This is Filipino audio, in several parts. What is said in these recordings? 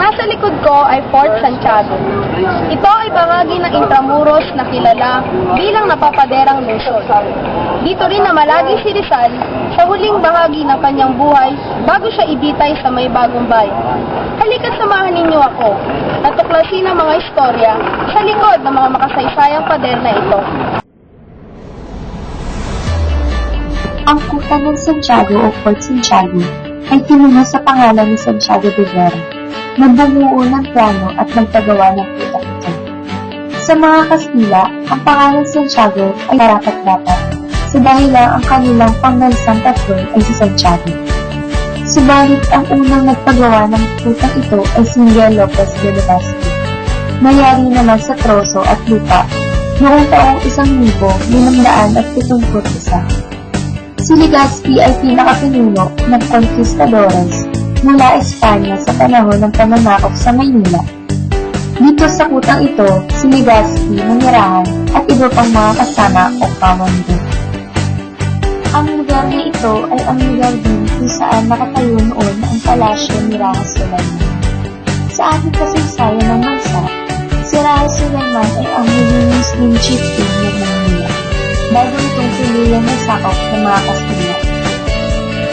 nasa likod ko ay Fort Santiago. Ito ay bahagi ng Intramuros na kilala bilang napapaderang lungsod. Dito rin namalagi si Rizal sa huling bahagi ng kanyang buhay bago siya ibitay sa may bagong bayan. Halika't samahan ninyo ako na tuklasin ang mga istorya sa likod ng mga makasaysayang pader na ito. Ang kuta ng Santiago o Fort Santiago ay tinuna sa pangalan ni Santiago de Vera, na bumuo ng plano at nagpagawa ng kuta ito. Sa mga Kastila, ang pangalan Santiago ay dapat-dapat sa dahilan ang kanilang pangbansang patron ay si Santiago. Subalit ang unang nagpagawa ng kutang ito ay si Miguel Lopez de Legazpi, nayari naman sa troso at lupa noong taong 1571. Si Legazpi ay pinakapinuno ng conquistadores mula Espanya sa panahon ng pananakop sa Maynila. Dito sa kutang ito, si Legazpi nanirahan at iba pang mga kasama o pamangkin. Ang lugar na ito ay ang lugar din kung saan nakatayo noon ang palasyo ni Raja Sulaiman. Sa ating kasaysayan ng bansa, si Raja Sulaiman ay ang huling Muslim chieftain ng Maynila bago itong tuluyang nasakop ng mga Kastila.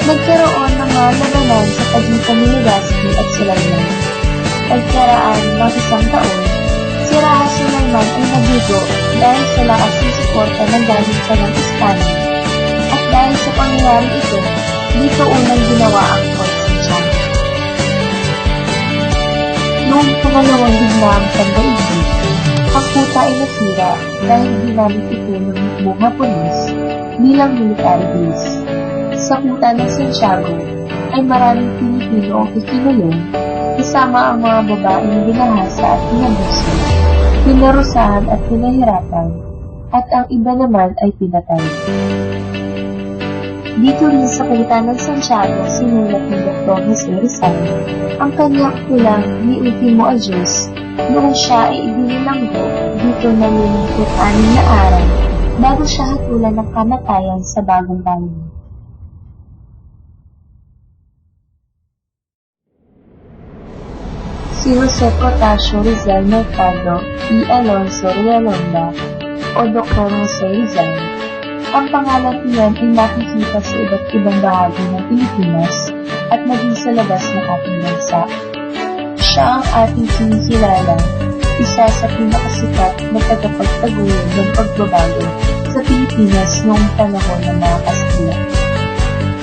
Nagkaroon ng mga labanan sa pagitan ni Legazpi at Sulaiman. Pagkaraan ng isang taon, si Raja Sulaiman ay nabigo dahil sa lakas ng suporta ng galing sa ng Espanya. At dahil sa pangyayari ito, dito unang ginawa ang Fort Santiago. Noong pangalawang digmaang pandaigdig, ang kuta ay nasira dahil ginamit ito ng mga pulis bilang military base. Sa kuta ng Santiago ay maraming Pilipino ang ikinulong, kasama ang mga babaeng binahasa at pinabuso, pinarusahan at pinahirapan, at ang iba naman ay pinatay. Dito rin sa kuta ng Santiago sinulat ni Dr. Jose Rizal ang kanyang kulang ni Ultimo Agios noong siya ay ibinilanggo dito na lumingkot 6 na araw bago siya hatulan ng kamatayan sa bagong bayan. Si Jose Protasio Rizal Mercado y Alonso Realonda o Dr. Jose Rizal. Ang pangalan iyan ay nakikita sa iba't ibang bahagi ng Pilipinas at maging sa labas ng ating bansa. Siya ang ating kinikilala, isa sa pinakasikat na tagapagtaguyod ng pagbabago sa Pilipinas noong panahon ng mga Kastila.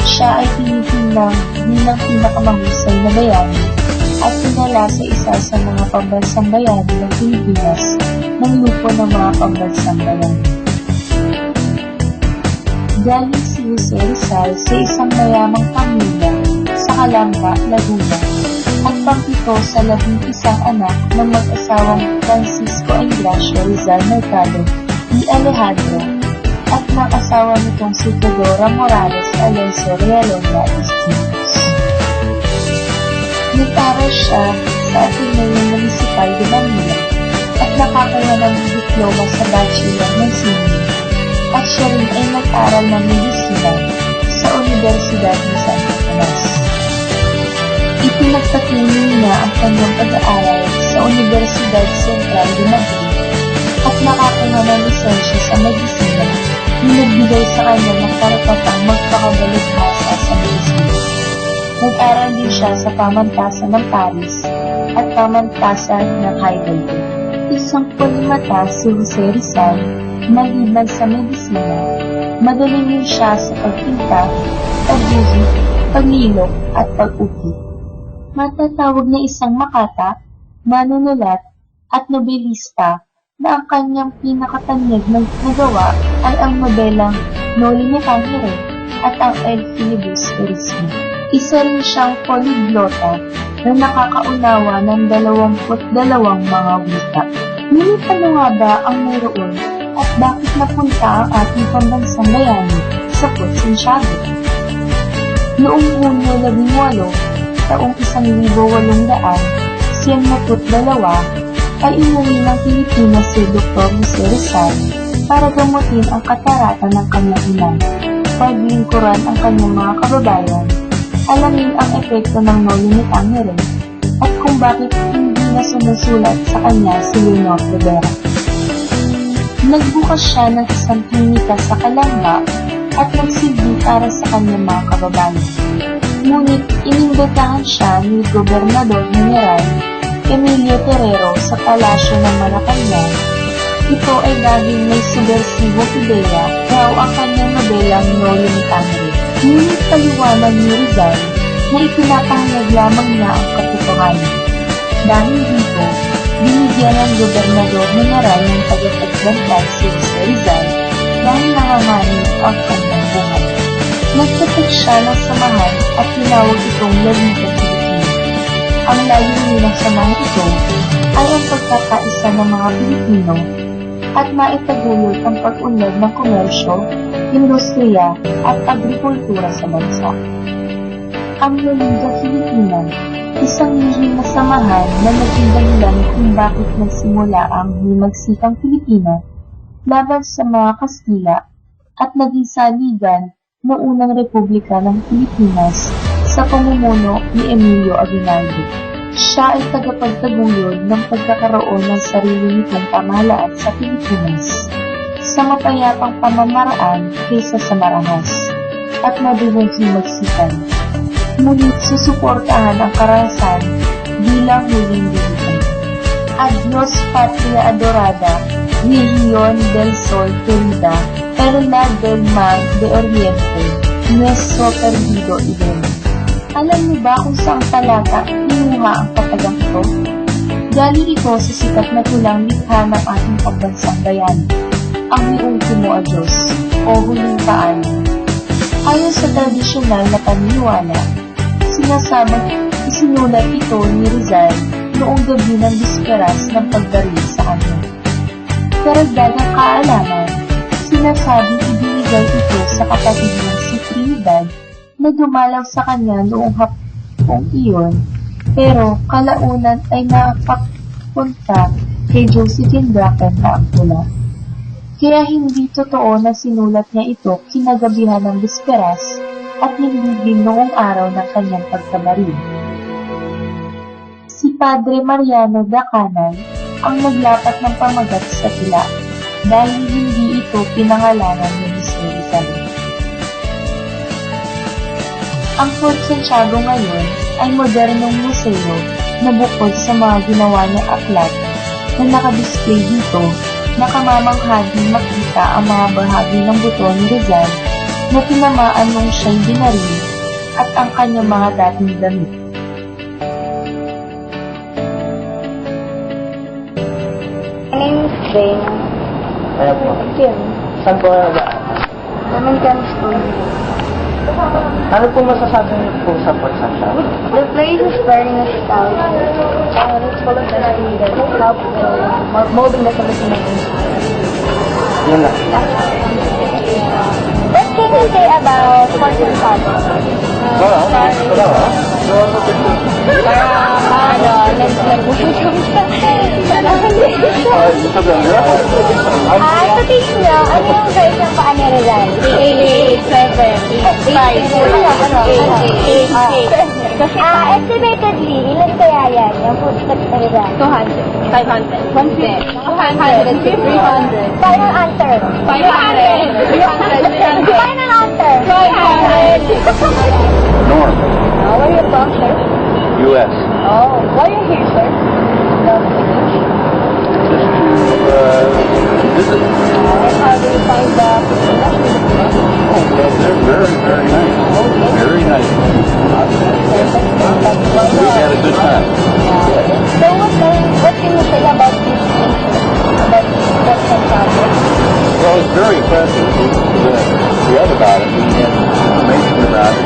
Siya ay pinipinang bilang pinakamahusay na bayani at pinala sa isa sa mga pambansang bayani ng Pilipinas ng grupo ng mga pambansang bayani. Galing si Jose Rizal sa isang mayamang pamilya sa Calamba, Laguna, at pang-ito sa 11 anak ng mag-asawang Francisco Engracio Rizal Mercado y Alejandro at ng asawa nitong si Teodora Morales Alonso Realonda Estinos. Nag-aral siya sa Ateneo Municipal de Manila at nakakaya ng diploma sa Bachelor ng Sini. At siya rin ay nag-aral ng medisina sa Universidad de Santo Tomas. Ipinagpatuloy niya ang kanyang pag-aaral sa Universidad Central de Madrid at nakakaya ng lisensya sa medisina na nagbigay sa kanya ng karapatang magpakabalagmasa sa medisina. Nag-aral din siya sa pamantasan ng Paris at pamantasan ng Heidelberg. Isang polimata si Jose Rizal. Maliban sa medisina, magaling din siya sa pagpinta, pagguhit, paglilok at pag-ukit. Matatawag na isang makata, manunulat at nobelista na ang kanyang pinakatanyag na nagawa ay ang nobelang Noli Me Tangere at ang El Filibusterismo. Isa rin siyang polyglota na nakakaunawa ng 22 mga wika. Ngunit ano nga ba ang mayroon at bakit napunta ang ating pambansang bayani sa Fort Santiago? Noong Hunyo 18, taong 1892, ay umuwi ng Pilipinas si Dr. Jose Rizal para gamutin ang katarata ng kanyang ina, paglingkuran ang kanyang mga kababayan, alamin ang epekto ng Noli Me Tangere, at kung bakit hindi na sumusulat sa kanya si Leonor Rivera. Nagbukas siya ng isang klinika sa Calamba at nagsilbi para sa kanyang mga kababayan. Ngunit inimbitahan siya ni Gobernador General Emilio Terrero sa palasyo ng Malacanang. Ito ay dahil may subversibong ideya raw ang kanyang nobelang No Limitante. Ngunit paliwanag ni Rizal na ipinapahayag lamang niya ang katotohanan. Dahil dito, binigyan ng Gobernador General ng tagapagbantay si Jose Rizal dahil nanganganib ang kanyang buhay. Nagtatag siya ng samahan at tinawag itong La Liga Filipina. Ang layunin ng samahan ito ay ang pagkakaisa ng mga Pilipino at maitaguyod ang pag-unlad ng komersyo, industriya at agrikultura sa bansa. Ang La Liga Filipina, isang lihim na samahan na naging dahilan kung bakit nagsimula ang himagsikang Pilipina laban sa mga Kastila at naging saligan ng unang Republika ng Pilipinas sa pamumuno ni Emilio Aguinaldo. Siya ay tagapagtaguyod ng pagkakaroon ng sarili nitong pamahalaan sa Pilipinas sa mapayapang pamamaraan kaysa sa marahas at madaling himagsikan. Ngunit susuportahan ang karahasan bilang huling bilihan. Adios Patria Adorada, Región del Sol querida, Perla del Mar de Oriente, Nuestro Perdido Ibero. Alam niyo ba kung saang talata kinuha ang katagang ito? Galing ito sa sikat na tulang likha ng ating pambansang bayani, ang Mi Ultimo Adios o Huling Paalam. Ayon sa tradisyonal na paniniwala, sinasabing isinulat ito ni Rizal noong gabi ng bisperas ng pagbaril sa kanya. Karagdagang kaalaman, sinasabing ibinigay ito sa kapatid niya si Trinidad na dumalaw sa kanya noong hapong iyon, pero kalaunan ay napapunta kay Josephine Bracken na ang pula. Kaya hindi totoo na sinulat niya ito kinagabihan ng bisperas at hindi din noong araw ng kanyang pagkabaril. Si Padre Mariano da Canal ang naglapat ng pamagat sa tila dahil hindi ito pinangalanan ni Jose Rizal. Ang Fort Santiago ngayon ay modernong museo na bukod sa mga ginawa niyang aklat na nakadisplay dito, nakamamangha din makita ang mga bahagi ng buto ni Rizal na tinamaan nung siya'y binaril at ang kanyang mga dating damit. My name is Jane. Kaya po. Kim. Saan po ba? Dominican School. Ano po masasabi niyo po sa Fort Santiago? The place is very nostalgic. And it's full of history that helped molding the Filipino nation. Yun lang. What can you say about Fort Santiago? Sa tingin nyo, ano yung version pa ni Rizal? 887. Estimatedly, ilan kaya yan? Yung footsteps ni Rizal? 200, 500, 150. 200, 300, Final answer. 500, 300, Final answer. 500. Norm. Where are you from, sir? U.S. Oh, why are you here, sir? Just to visit. And how do you find the Oh, well, they're very, very nice. Very nice. We had a good time. So what can you say about this place? About Fort Santiago? Well, it's very impressive. We read about it. We had information about it.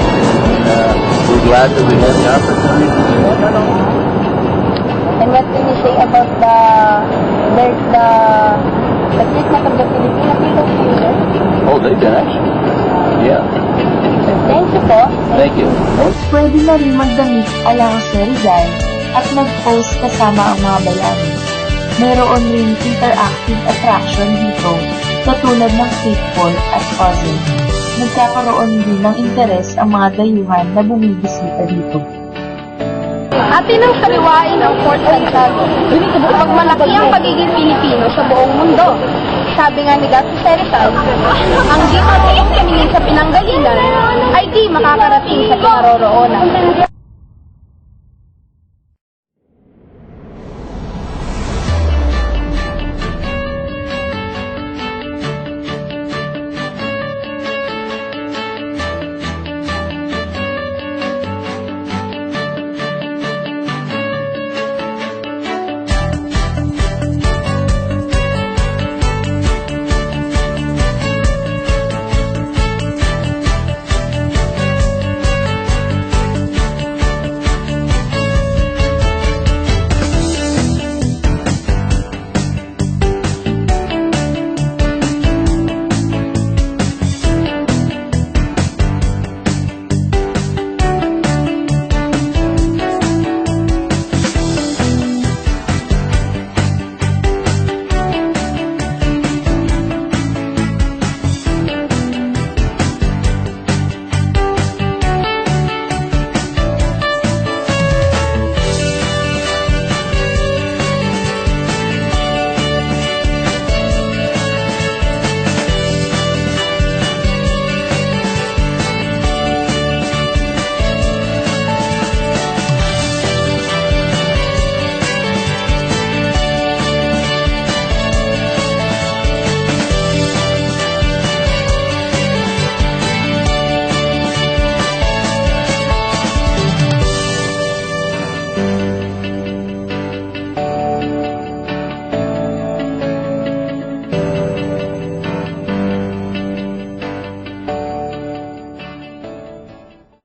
And we're glad that we had the opportunity to see it. And what can you say about the treatment of the Filipino people here? Oh, they've been excellent. Yeah. Thank you po. Thank you. Pwede na rin magdamit alang sa Rizal at mag-post kasama ang mga bayani. Mayroon rin interactive attraction dito katulad ng skateboard at puzzle. Nagkakaroon din ng interes ang mga dayuhan na bumibisita dito. Atin ang sariwain ang Fort Santiago. Kapag malaki ang pagiging Pilipino sa buong mundo. Sabi nga ni Gato Rizal, ang di marunong tumingin sa pinanggalingan ay di makakarating sa kinaroroonan.